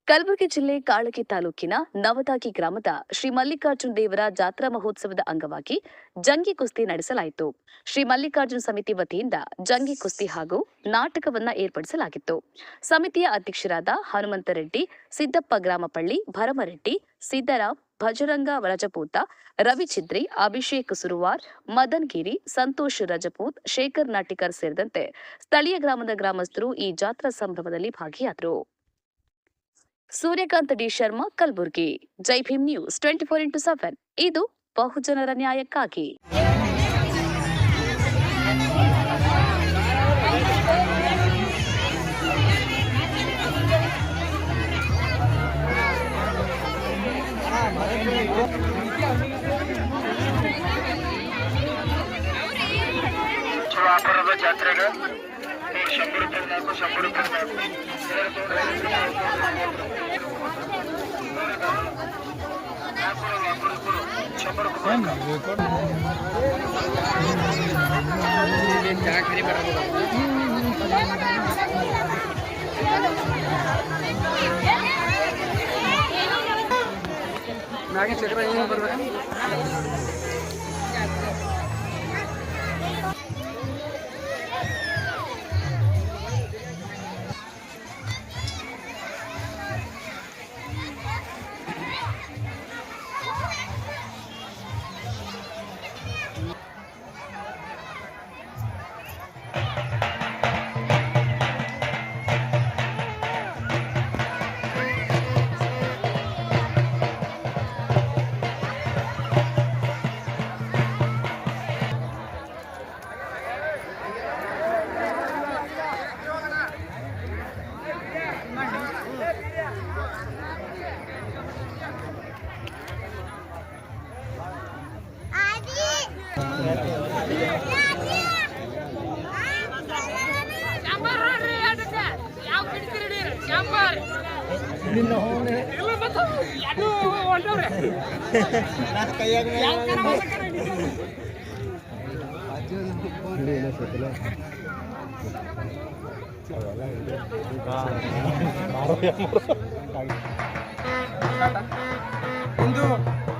ಕಲಬುರಗಿ ಜಿಲ್ಲೆ ಕಾಳಗಿ ತಾಲೂಕಿನ ನವದಾಗಿ ಗ್ರಾಮದ ಶ್ರೀ ಮಲ್ಲಿಕಾರ್ಜುನ ದೇವರ ಜಾತ್ರಾ ಮಹೋತ್ಸವದ ಅಂಗವಾಗಿ ಜಂಗಿ ಕುಸ್ತಿ ನಡೆಸಲಾಯಿತು. ಶ್ರೀ ಮಲ್ಲಿಕಾರ್ಜುನ ಸಮಿತಿ ವತಿಯಿಂದ ಜಂಗಿ ಕುಸ್ತಿ ಹಾಗೂ ನಾಟಕವನ್ನ ಏರ್ಪಡಿಸಲಾಗಿತ್ತು. ಸಮಿತಿಯ ಅಧ್ಯಕ್ಷರಾದ ಹನುಮಂತರೆಡ್ಡಿ, ಸಿದ್ದಪ್ಪ ಗ್ರಾಮಪಳ್ಳಿ, ಭರಮರೆಡ್ಡಿ, ಸಿದ್ದರಾಮ್, ಭಜರಂಗ ರಜಪೂತ, ರವಿಚಿದ್ರಿ, ಅಭಿಷೇಕ್ ಸುರುವಾರ್, ಮದನ್ ಗಿರಿ, ಸಂತೋಷ್ ರಜಪೂತ್, ಶೇಖರ್ ನಾಟಿಕರ್ ಸೇರಿದಂತೆ ಸ್ಥಳೀಯ ಗ್ರಾಮದ ಗ್ರಾಮಸ್ಥರು ಈ ಜಾತ್ರಾ ಸಂಭ್ರಮದಲ್ಲಿ ಭಾಗಿಯಾದರು. ಸೂರ್ಯಕಾಂತ್ ಡಿ ಶರ್ಮಾ, ಕಲಬುರಗಿ. ಜೈ ಭೀಮ್ ನ್ಯೂಸ್ 24x7. ಇದು ಬಹುಜನರ ನ್ಯಾಯಕ್ಕಾಗಿ. ಜಾತ್ರೆಗೆ ನಾಗಿ ಚಕ್ರ ಏನು ಬರ್ಬೇಕು. ಇಂದು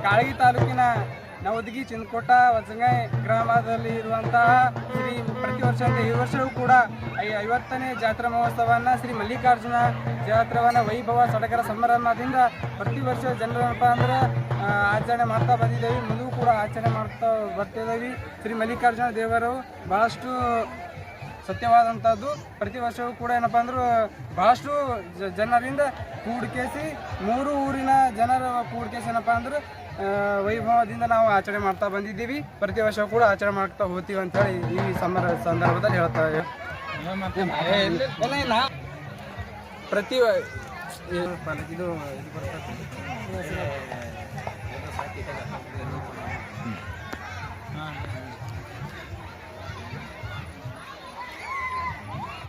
ಕಾಳಗಿ ತಾಲೂಕಿನ ನವದಗಿ ಚಿಂದಕೋಟ ವಸಂಗಾಯಿ ಗ್ರಾಮದಲ್ಲಿ ಇರುವಂತಹ ಶ್ರೀ ಪ್ರತಿ ವರ್ಷ ಈ ವರ್ಷವೂ ಕೂಡ 50ನೇ ಜಾತ್ರಾ ಮಹೋತ್ಸವವನ್ನು ಶ್ರೀ ಮಲ್ಲಿಕಾರ್ಜುನ ಜಾತ್ರೆಯನ್ನು ವೈಭವ ಸಡಗರ ಸಂಭ್ರಮದಿಂದ ಪ್ರತಿ ವರ್ಷ ಜನರಪ್ಪ ಅಂದ್ರೆ ಆಚರಣೆ ಮಾಡ್ತಾ ಬಂದಿದ್ದೇವೆ. ಮುಂದೂ ಕೂಡ ಆಚರಣೆ ಮಾಡ್ತಾ ಬರ್ತಿದ್ದೇವೆ. ಶ್ರೀ ಮಲ್ಲಿಕಾರ್ಜುನ ದೇವರು ಬಹಳಷ್ಟು ಸತ್ಯವಾದಂಥದ್ದು. ಪ್ರತಿ ವರ್ಷವೂ ಕೂಡ ಏನಪ್ಪ ಅಂದ್ರೆ ಬಹಳಷ್ಟು ಜನರಿಂದ ಕೂಡಿಕೇಸಿ 3 ಊರಿನ ಜನರ ಕೂಡಿಕೇಸಿ ಏನಪ್ಪ ಅಂದ್ರೆ ವೈಭವದಿಂದ ನಾವು ಆಚರಣೆ ಮಾಡ್ತಾ ಬಂದಿದ್ದೀವಿ. ಪ್ರತಿ ವರ್ಷ ಕೂಡ ಆಚರಣೆ ಮಾಡ್ತಾ ಹೋಗ್ತೀವಿ ಅಂತೇಳಿ ಈ ಸಂದರ್ಭದಲ್ಲಿ ಹೇಳ್ತಾ ಪ್ರತಿ ಇದು